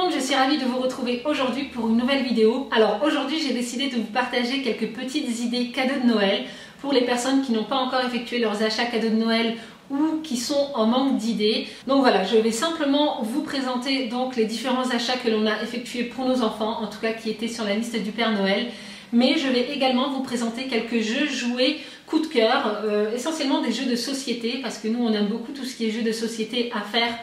monde, je suis ravie de vous retrouver aujourd'hui pour une nouvelle vidéo. Alors aujourd'hui j'ai décidé de vous partager quelques petites idées cadeaux de Noël pour les personnes qui n'ont pas encore effectué leurs achats cadeaux de Noël ou qui sont en manque d'idées. Donc voilà, je vais simplement vous présenter donc les différents achats que l'on a effectués pour nos enfants, en tout cas qui étaient sur la liste du Père Noël. Mais je vais également vous présenter quelques jeux jouets coup de cœur, essentiellement des jeux de société, parce que nous on aime beaucoup tout ce qui est jeux de société à faire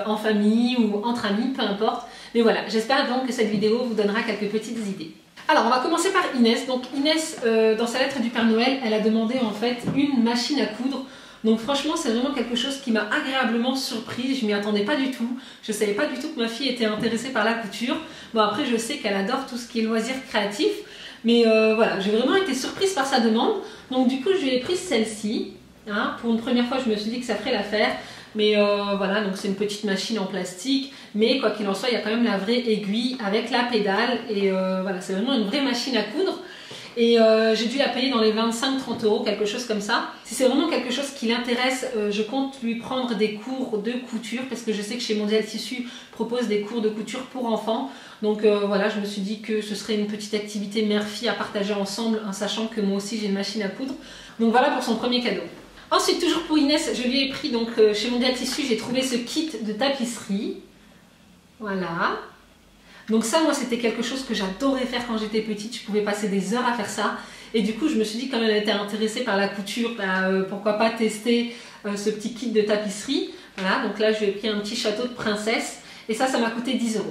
en famille ou entre amis, peu importe. Mais voilà, j'espère donc que cette vidéo vous donnera quelques petites idées. Alors on va commencer par Inès. Donc Inès, dans sa lettre du Père Noël, elle a demandé en fait une machine à coudre. Donc franchement c'est vraiment quelque chose qui m'a agréablement surprise, je m'y attendais pas du tout. Je savais pas du tout que ma fille était intéressée par la couture. Bon après je sais qu'elle adore tout ce qui est loisirs créatifs. Mais voilà, j'ai vraiment été surprise par sa demande. Donc du coup je lui ai pris celle-ci. Hein. Pour une première fois je me suis dit que ça ferait l'affaire. Mais voilà, donc c'est une petite machine en plastique. Mais quoi qu'il en soit, il y a quand même la vraie aiguille avec la pédale. Et voilà, c'est vraiment une vraie machine à coudre. Et j'ai dû la payer dans les 25-30 €, quelque chose comme ça. Si c'est vraiment quelque chose qui l'intéresse, je compte lui prendre des cours de couture. Parce que je sais que chez Mondial Tissu propose des cours de couture pour enfants. Donc voilà, je me suis dit que ce serait une petite activité mère-fille à partager ensemble, en sachant que moi aussi j'ai une machine à coudre. Donc voilà pour son premier cadeau. Ensuite, toujours pour Inès, je lui ai pris, donc chez Mondial Tissu, j'ai trouvé ce kit de tapisserie. Voilà. Donc ça, moi, c'était quelque chose que j'adorais faire quand j'étais petite. Je pouvais passer des heures à faire ça. Et du coup, je me suis dit, comme elle était intéressée par la couture, pourquoi pas tester ce petit kit de tapisserie. Voilà, donc là, je lui ai pris un petit château de princesse. Et ça m'a coûté 10 €.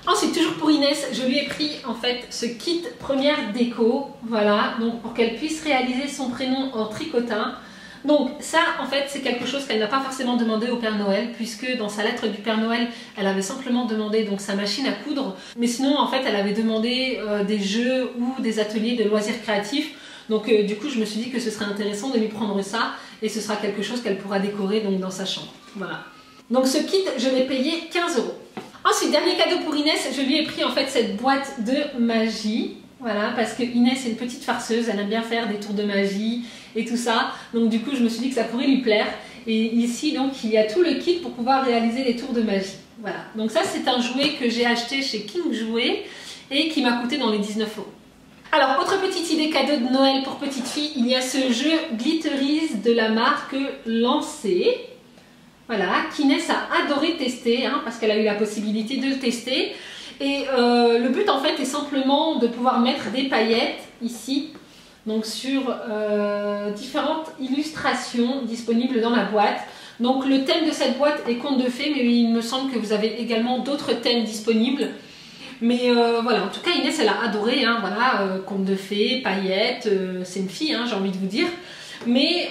Ensuite, toujours pour Inès, je lui ai pris en fait ce kit première déco. Voilà, donc pour qu'elle puisse réaliser son prénom en tricotin. Donc ça en fait c'est quelque chose qu'elle n'a pas forcément demandé au Père Noël, puisque dans sa lettre du Père Noël elle avait simplement demandé donc sa machine à coudre, mais sinon en fait elle avait demandé des jeux ou des ateliers de loisirs créatifs. Donc du coup je me suis dit que ce serait intéressant de lui prendre ça, et ce sera quelque chose qu'elle pourra décorer donc dans sa chambre. Voilà. Donc ce kit je l'ai payé 15 €. Ensuite, dernier cadeau pour Inès, je lui ai pris en fait cette boîte de magie. Voilà, parce que Inès est une petite farceuse, elle aime bien faire des tours de magie et tout ça. Donc du coup, je me suis dit que ça pourrait lui plaire. Et ici, donc, il y a tout le kit pour pouvoir réaliser les tours de magie. Voilà, donc ça, c'est un jouet que j'ai acheté chez King Jouet et qui m'a coûté dans les 19 €. Alors, autre petite idée cadeau de Noël pour petite fille, il y a ce jeu Glitterise de la marque Lancée. Voilà, qu'Inès a adoré tester, hein, parce qu'elle a eu la possibilité de le tester. Et le but en fait est simplement de pouvoir mettre des paillettes ici, donc sur différentes illustrations disponibles dans la boîte. Donc le thème de cette boîte est conte de fées, mais il me semble que vous avez également d'autres thèmes disponibles. Mais voilà, en tout cas Inès elle a adoré, hein, voilà, conte de fées, paillettes, c'est une fille, hein, j'ai envie de vous dire. Mais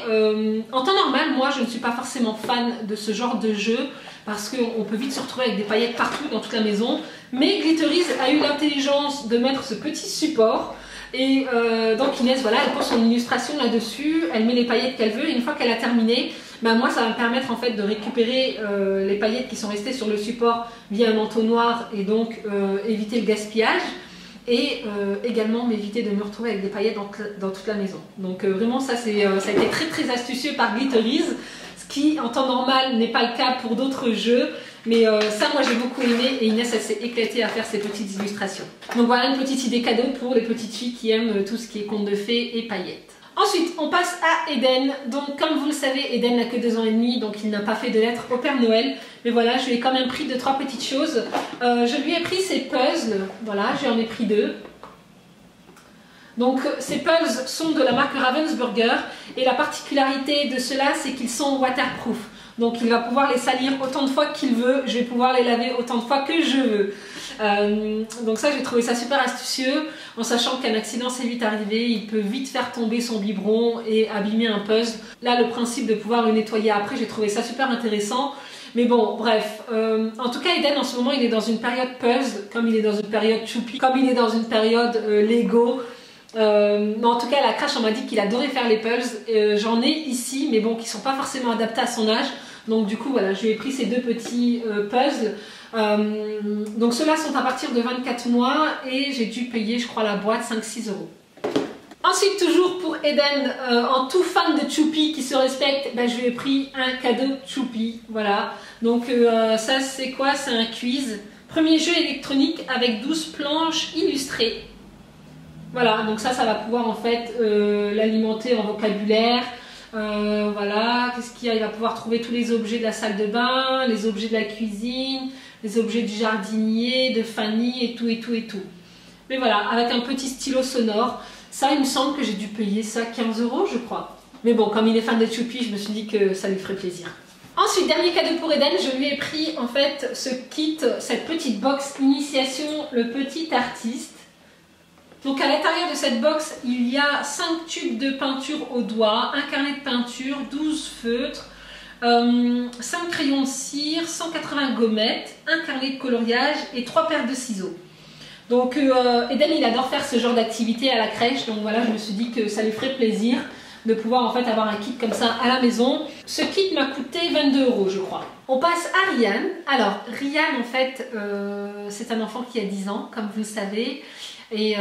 en temps normal, moi je ne suis pas forcément fan de ce genre de jeu, parce qu'on peut vite se retrouver avec des paillettes partout dans toute la maison. Mais Glitterise a eu l'intelligence de mettre ce petit support. Et donc Inès, voilà, elle pose son illustration là-dessus, elle met les paillettes qu'elle veut, et une fois qu'elle a terminé, ben moi ça va me permettre en fait de récupérer les paillettes qui sont restées sur le support via un entonnoir, et donc éviter le gaspillage. Et également m'éviter de me retrouver avec des paillettes dans toute la maison. Donc vraiment ça, ça a été très très astucieux par Glitterise, ce qui en temps normal n'est pas le cas pour d'autres jeux. Mais ça moi j'ai beaucoup aimé, et Inès elle s'est éclatée à faire ces petites illustrations. Donc voilà une petite idée cadeau pour les petites filles qui aiment tout ce qui est conte de fées et paillettes. Ensuite, on passe à Eden. Donc, comme vous le savez, Eden n'a que 2 ans et demi, donc il n'a pas fait de lettre au Père Noël. Mais voilà, je lui ai quand même pris 2-3 petites choses. Je lui ai pris ces puzzles. Voilà, j'en ai pris 2. Donc, ces puzzles sont de la marque Ravensburger. Et la particularité de ceux-là, c'est qu'ils sont waterproof. Donc, il va pouvoir les salir autant de fois qu'il veut. Je vais pouvoir les laver autant de fois que je veux. Donc ça, j'ai trouvé ça super astucieux, en sachant qu'un accident s'est vite arrivé, il peut vite faire tomber son biberon et abîmer un puzzle. Là, le principe de pouvoir le nettoyer après, j'ai trouvé ça super intéressant. Mais bon, bref. En tout cas, Eden, en ce moment, il est dans une période puzzle, comme il est dans une période choupi, comme il est dans une période Lego. En tout cas, à la crèche, on m'a dit qu'il adorait faire les puzzles. J'en ai ici, mais bon, qui ne sont pas forcément adaptés à son âge. Donc du coup, voilà, je lui ai pris ces 2 petits puzzles. Donc ceux-là sont à partir de 24 mois et j'ai dû payer, je crois, la boîte 5-6 €. Ensuite, toujours pour Eden, en tout fan de Choupi qui se respecte, ben, je lui ai pris un cadeau Choupi. Voilà. Donc ça, c'est quoi? C'est un quiz. Premier jeu électronique avec 12 planches illustrées. Voilà, donc ça va pouvoir en fait l'alimenter en vocabulaire. Voilà, qu'est-ce qu'il y a? Il va pouvoir trouver tous les objets de la salle de bain, les objets de la cuisine, les objets du jardinier, de Fanny et tout et tout et tout. Mais voilà, avec un petit stylo sonore. Ça, il me semble que j'ai dû payer ça 15 € je crois. Mais bon, comme il est fan de Choupi, je me suis dit que ça lui ferait plaisir. Ensuite, dernier cadeau pour Eden, je lui ai pris en fait ce kit, cette petite box initiation, le petit artiste. Donc à l'intérieur de cette box, il y a 5 tubes de peinture au doigt, un carnet de peinture, 12 feutres, 5 crayons de cire, 180 gommettes, un carnet de coloriage et 3 paires de ciseaux. Donc Eden, il adore faire ce genre d'activité à la crèche, donc voilà, je me suis dit que ça lui ferait plaisir de pouvoir en fait avoir un kit comme ça à la maison. Ce kit m'a coûté 22 € je crois. On passe à Ryan. Alors Ryan en fait c'est un enfant qui a 10 ans comme vous le savez et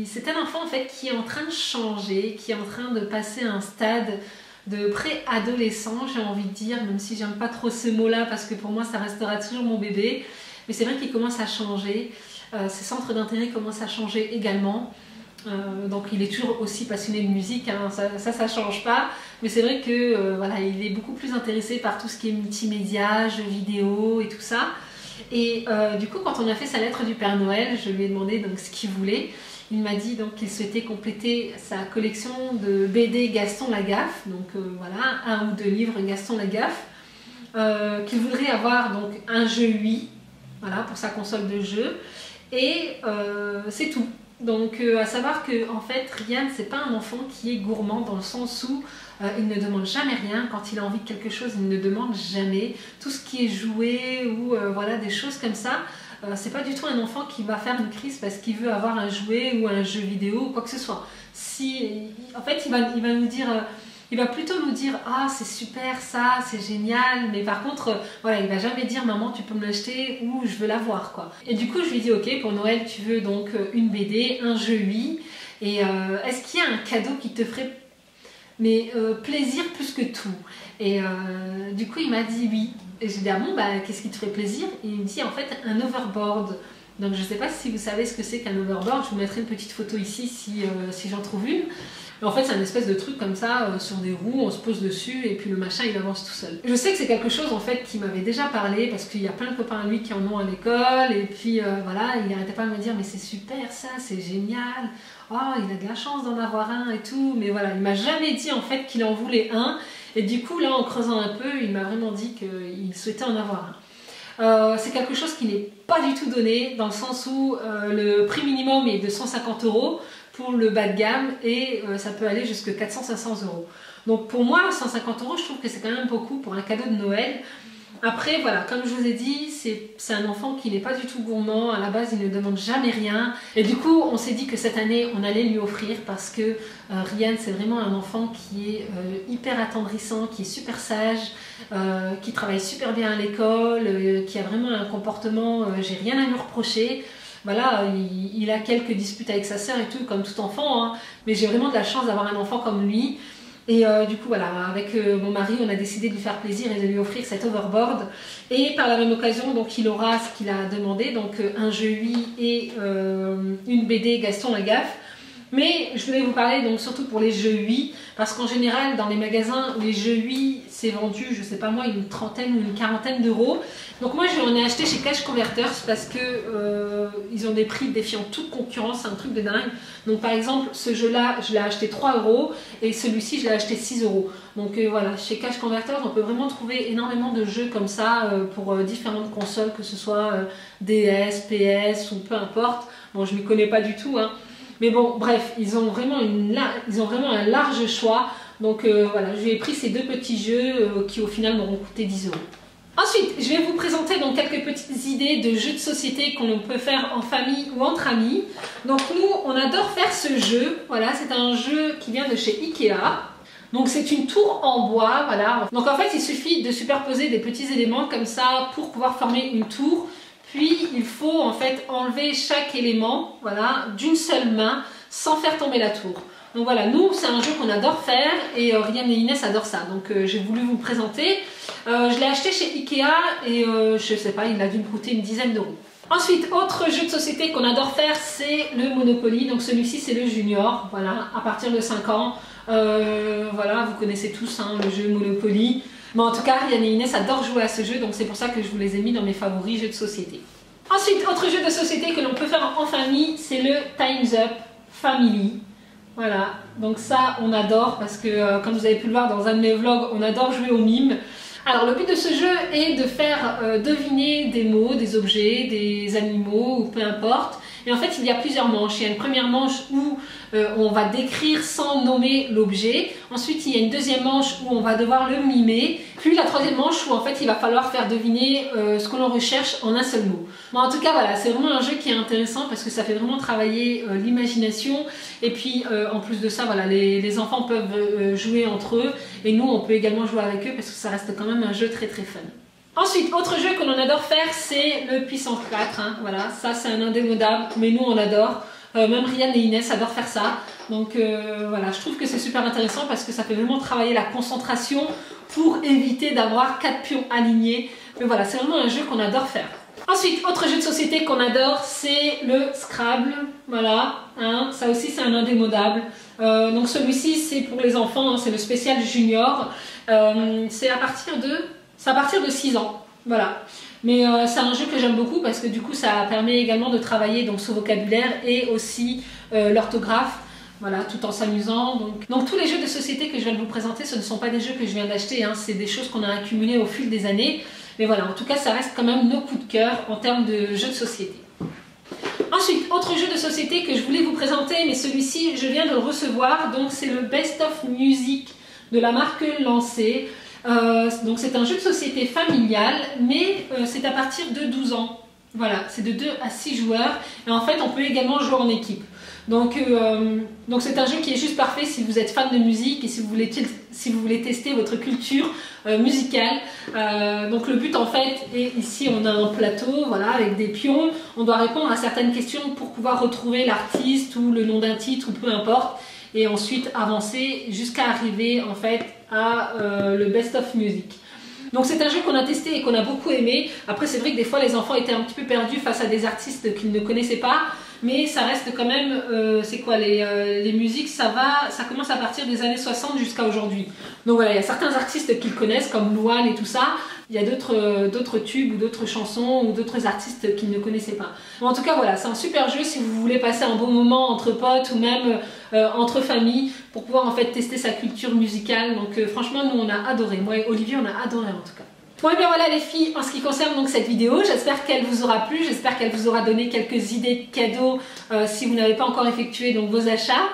c'est un enfant en fait qui est en train de changer, qui est en train de passer à un stade de pré-adolescent, j'ai envie de dire, même si j'aime pas trop ce mot là parce que pour moi ça restera toujours mon bébé, mais c'est vrai qu'il commence à changer, ses centres d'intérêt commencent à changer également. Donc il est toujours aussi passionné de musique, hein, ça change pas, mais c'est vrai que voilà, il est beaucoup plus intéressé par tout ce qui est multimédia, jeux vidéo et tout ça. Et du coup, quand on a fait sa lettre du Père Noël, je lui ai demandé donc ce qu'il voulait. Il m'a dit donc qu'il souhaitait compléter sa collection de BD Gaston Lagaffe, donc voilà, 1 ou 2 livres Gaston Lagaffe, qu'il voudrait avoir donc un jeu Wii, voilà, pour sa console de jeu, et c'est tout. Donc à savoir que en fait Ryan c'est pas un enfant qui est gourmand dans le sens où il ne demande jamais rien. Quand il a envie de quelque chose, il ne demande jamais. Tout ce qui est jouet ou voilà des choses comme ça, c'est pas du tout un enfant qui va faire une crise parce qu'il veut avoir un jouet ou un jeu vidéo ou quoi que ce soit. Si en fait il va nous dire il va plutôt nous dire « Ah, c'est super ça, c'est génial », mais par contre, voilà, il va jamais dire « Maman, tu peux me l'acheter » ou « Je veux l'avoir », quoi. Et du coup, je lui dis « Ok, pour Noël, tu veux donc une BD, un jeu Wii, et est-ce qu'il y a un cadeau qui te ferait plaisir plus que tout ?» Et du coup, il m'a dit « Oui ». Et j'ai dit « Ah bon, bah, qu'est-ce qui te ferait plaisir ?» Et il me dit « En fait, un overboard ». Donc, je ne sais pas si vous savez ce que c'est qu'un overboard, je vous mettrai une petite photo ici si j'en trouve une. Mais en fait, c'est un espèce de truc comme ça, sur des roues, on se pose dessus et puis le machin il avance tout seul. Je sais que c'est quelque chose en fait qui m'avait déjà parlé parce qu'il y a plein de copains à lui qui en ont à l'école et puis voilà, il n'arrêtait pas de me dire mais c'est super ça, c'est génial, oh il a de la chance d'en avoir un et tout, mais voilà, il m'a jamais dit en fait qu'il en voulait un et du coup là en creusant un peu, il m'a vraiment dit qu'il souhaitait en avoir un. C'est quelque chose qui n'est pas du tout donné dans le sens où le prix minimum est de 150 € pour le bas de gamme et ça peut aller jusqu'à 400-500 €. Donc pour moi 150 €, je trouve que c'est quand même beaucoup pour un cadeau de Noël. Après voilà, comme je vous ai dit, c'est un enfant qui n'est pas du tout gourmand, à la base il ne demande jamais rien et du coup on s'est dit que cette année on allait lui offrir parce que Ryan c'est vraiment un enfant qui est hyper attendrissant, qui est super sage, qui travaille super bien à l'école, qui a vraiment un comportement, j'ai rien à lui reprocher. Voilà, il a quelques disputes avec sa sœur et tout, comme tout enfant, hein, mais j'ai vraiment de la chance d'avoir un enfant comme lui. Et du coup, voilà, avec mon mari, on a décidé de lui faire plaisir et de lui offrir cet overboard. Et par la même occasion, donc, il aura ce qu'il a demandé, donc un jeu Wii et une BD Gaston Lagaffe. Mais je voulais vous parler donc surtout pour les jeux Wii, parce qu'en général, dans les magasins, les jeux Wii, c'est vendu, je sais pas moi, une trentaine ou une quarantaine d'euros. Donc moi, je l'en ai acheté chez Cash Converters parce que ils ont des prix défiant toute concurrence, c'est un truc de dingue. Donc par exemple, ce jeu-là, je l'ai acheté 3 € et celui-ci, je l'ai acheté 6 €. Donc voilà, chez Cash Converters, on peut vraiment trouver énormément de jeux comme ça pour différentes consoles, que ce soit DS, PS ou peu importe. Bon, je m'y connais pas du tout, hein. Mais bon, bref, ils ont vraiment un large choix. Donc voilà, je lui ai pris ces deux petits jeux qui au final m'auront coûté 10 €. Ensuite, je vais vous présenter donc quelques petites idées de jeux de société qu'on peut faire en famille ou entre amis. Donc nous, on adore faire ce jeu. Voilà, c'est un jeu qui vient de chez Ikea. Donc c'est une tour en bois, voilà. Donc en fait, il suffit de superposer des petits éléments comme ça pour pouvoir former une tour. Puis il faut en fait enlever chaque élément, voilà, d'une seule main sans faire tomber la tour. Donc voilà, nous c'est un jeu qu'on adore faire et Ryan et Inès adorent ça. Donc j'ai voulu vous le présenter. Je l'ai acheté chez Ikea et je sais pas, il a dû me coûter une dizaine d'euros. Ensuite, autre jeu de société qu'on adore faire, c'est le Monopoly. Donc celui-ci c'est le junior, voilà, à partir de 5 ans. Voilà, vous connaissez tous hein, le jeu Monopoly. Mais en tout cas, Ryan et Inès adorent jouer à ce jeu, donc c'est pour ça que je vous les ai mis dans mes favoris jeux de société. Ensuite, autre jeu de société que l'on peut faire en famille, c'est le Time's Up Family. Voilà, donc ça on adore parce que comme vous avez pu le voir dans un de mes vlogs, on adore jouer aux mimes. Alors le but de ce jeu est de faire deviner des mots, des objets, des animaux ou peu importe. Et en fait il y a plusieurs manches. Il y a une première manche où on va décrire sans nommer l'objet. Ensuite il y a une deuxième manche où on va devoir le mimer. Puis la troisième manche où en fait il va falloir faire deviner ce que l'on recherche en un seul mot. Bon, en tout cas voilà, c'est vraiment un jeu qui est intéressant parce que ça fait vraiment travailler l'imagination. Et puis en plus de ça, voilà, les enfants peuvent jouer entre eux. Et nous on peut également jouer avec eux parce que ça reste quand même un jeu très très fun. Ensuite, autre jeu que l'on adore faire, c'est le puissance 4. Hein. Voilà, ça c'est un indémodable, mais nous on adore. Même Ryan et Inès adorent faire ça. Donc voilà, je trouve que c'est super intéressant parce que ça fait vraiment travailler la concentration pour éviter d'avoir 4 pions alignés. Mais voilà, c'est vraiment un jeu qu'on adore faire. Ensuite, autre jeu de société qu'on adore, c'est le Scrabble. Voilà, hein, ça aussi c'est un indémodable. Donc celui-ci c'est pour les enfants, hein, c'est le spécial junior. C'est à partir de 6 ans. Voilà. Mais c'est un jeu que j'aime beaucoup parce que du coup ça permet également de travailler donc, ce vocabulaire et aussi l'orthographe. Voilà, tout en s'amusant. Donc tous les jeux de société que je viens de vous présenter, ce ne sont pas des jeux que je viens d'acheter, hein, c'est des choses qu'on a accumulées au fil des années. Mais voilà, en tout cas, ça reste quand même nos coups de cœur en termes de jeux de société. Ensuite, autre jeu de société que je voulais vous présenter, mais celui-ci, je viens de le recevoir. Donc c'est le Best of Music de la marque Lancé. Donc c'est un jeu de société familial, mais c'est à partir de 12 ans. Voilà, c'est de 2 à 6 joueurs. Et en fait, on peut également jouer en équipe. Donc c'est un jeu qui est juste parfait si vous êtes fan de musique et si vous voulez tester votre culture musicale. Donc le but en fait est ici on a un plateau voilà, avec des pions. On doit répondre à certaines questions pour pouvoir retrouver l'artiste ou le nom d'un titre ou peu importe. Et ensuite avancer jusqu'à arriver en fait à le Best of Music. Donc c'est un jeu qu'on a testé et qu'on a beaucoup aimé. Après c'est vrai que des fois les enfants étaient un petit peu perdus face à des artistes qu'ils ne connaissaient pas. Mais ça reste quand même, c'est quoi, les musiques, ça commence à partir des années 60 jusqu'à aujourd'hui. Donc voilà, il y a certains artistes qu'ils connaissent comme Louane et tout ça. Il y a d'autres tubes ou d'autres chansons ou d'autres artistes qu'ils ne connaissaient pas. Bon, en tout cas voilà, c'est un super jeu si vous voulez passer un bon moment entre potes ou même entre familles pour pouvoir en fait tester sa culture musicale. Donc franchement nous on a adoré, moi et Olivier on a adoré en tout cas. Bon et bien voilà les filles, en ce qui concerne donc cette vidéo, j'espère qu'elle vous aura plu, j'espère qu'elle vous aura donné quelques idées de cadeaux si vous n'avez pas encore effectué donc, vos achats.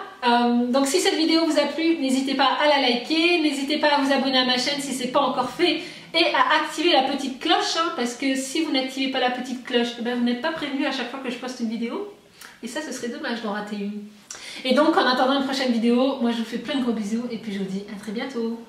Donc si cette vidéo vous a plu, n'hésitez pas à la liker, n'hésitez pas à vous abonner à ma chaîne si ce n'est pas encore fait et à activer la petite cloche hein, parce que si vous n'activez pas la petite cloche, eh bien, vous n'êtes pas prévenu à chaque fois que je poste une vidéo et ça ce serait dommage d'en rater une. Et donc en attendant une prochaine vidéo, moi je vous fais plein de gros bisous et puis je vous dis à très bientôt.